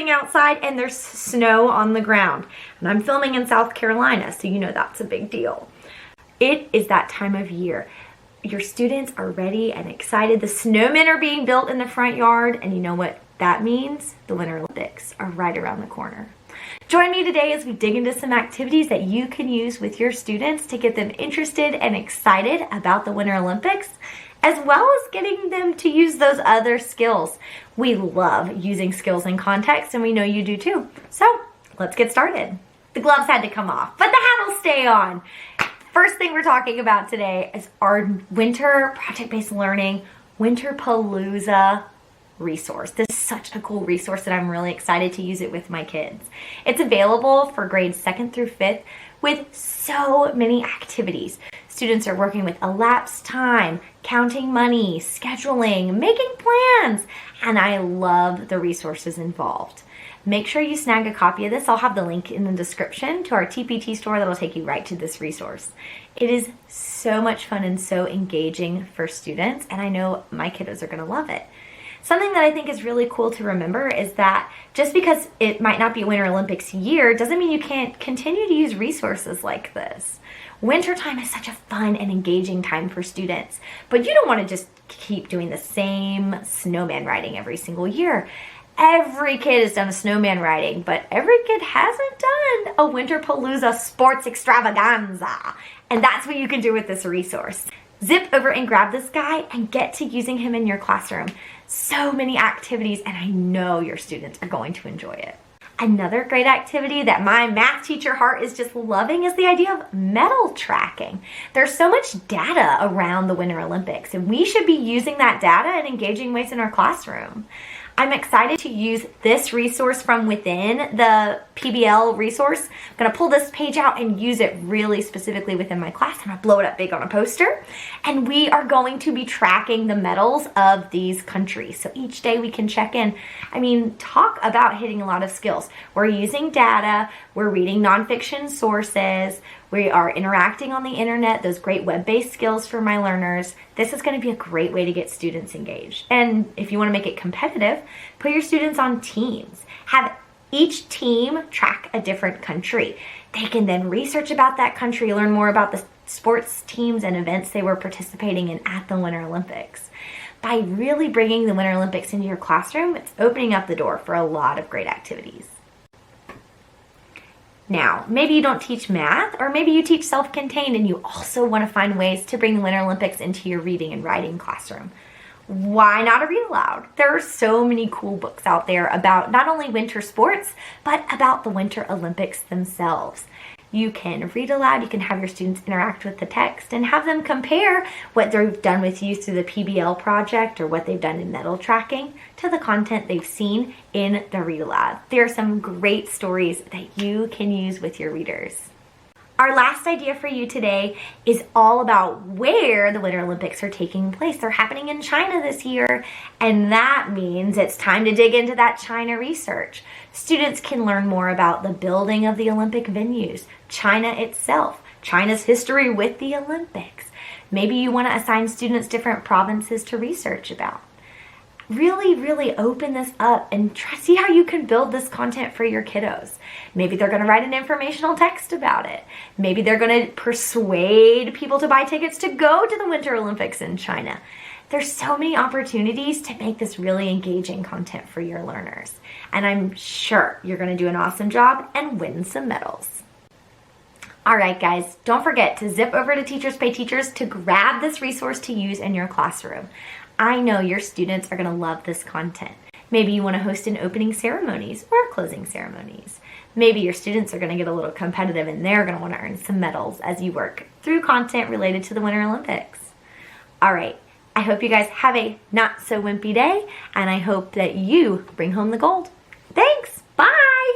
freezing outside and there's snow on the ground. And I'm filming in South Carolina, so you know that's a big deal. It is that time of year. Your students are ready and excited. The snowmen are being built in the front yard, and you know what that means? The Winter Olympics are right around the corner. Join me today as we dig into some activities that you can use with your students to get them interested and excited about the Winter Olympics, as well as getting them to use those other skills. We love using skills in context, and we know you do too. So let's get started. The gloves had to come off, but the hat will stay on. First thing we're talking about today is our winter project-based learning, Winter Palooza resource. This is such a cool resource that I'm really excited to use it with my kids. It's available for grades 2nd through 5th with so many activities. Students are working with elapsed time, counting money, scheduling, making plans, and I love the resources involved. Make sure you snag a copy of this. I'll have the link in the description to our TPT store that'll take you right to this resource. It is so much fun and so engaging for students, and I know my kiddos are gonna love it. Something that I think is really cool to remember is that just because it might not be Winter Olympics year doesn't mean you can't continue to use resources like this. Wintertime is such a fun and engaging time for students, but you don't want to just keep doing the same snowman riding every single year. Every kid has done a snowman riding, but every kid hasn't done a Winter Palooza sports extravaganza. And that's what you can do with this resource. Zip over and grab this guy and get to using him in your classroom. So many activities, and I know your students are going to enjoy it. Another great activity that my math teacher heart is just loving is the idea of medal tracking. There's so much data around the Winter Olympics, and we should be using that data in engaging ways in our classroom. I'm excited to use this resource from within the PBL resource. I'm gonna pull this page out and use it really specifically within my class. I'm gonna blow it up big on a poster. And we are going to be tracking the medals of these countries. So each day we can check in. I mean, talk about hitting a lot of skills. We're using data, we're reading nonfiction sources, we are interacting on the internet, those great web-based skills for my learners. This is going to be a great way to get students engaged. And if you want to make it competitive, put your students on teams. Have each team track a different country. They can then research about that country, learn more about the sports teams and events they were participating in at the Winter Olympics. By really bringing the Winter Olympics into your classroom, it's opening up the door for a lot of great activities. Now, maybe you don't teach math, or maybe you teach self-contained and you also want to find ways to bring the Winter Olympics into your reading and writing classroom. Why not a read aloud? There are so many cool books out there about not only winter sports, but about the Winter Olympics themselves. You can read aloud, you can have your students interact with the text and have them compare what they've done with you through the PBL project or what they've done in medal tracking to the content they've seen in the read aloud. There are some great stories that you can use with your readers. Our last idea for you today is all about where the Winter Olympics are taking place. They're happening in China this year, and that means it's time to dig into that China research. Students can learn more about the building of the Olympic venues, China itself, China's history with the Olympics. Maybe you want to assign students different provinces to research about. Really open this up and see how you can build this content for your kiddos. Maybe they're going to write an informational text about it. Maybe they're going to persuade people to buy tickets to go to the Winter Olympics in China. There's so many opportunities to make this really engaging content for your learners. And I'm sure you're going to do an awesome job and win some medals. All right, guys, don't forget to zip over to Teachers Pay Teachers to grab this resource to use in your classroom. I know your students are going to love this content. Maybe you want to host an opening ceremonies or closing ceremonies. Maybe your students are going to get a little competitive and they're going to want to earn some medals as you work through content related to the Winter Olympics. All right, I hope you guys have a not so wimpy day, and I hope that you bring home the gold. Thanks!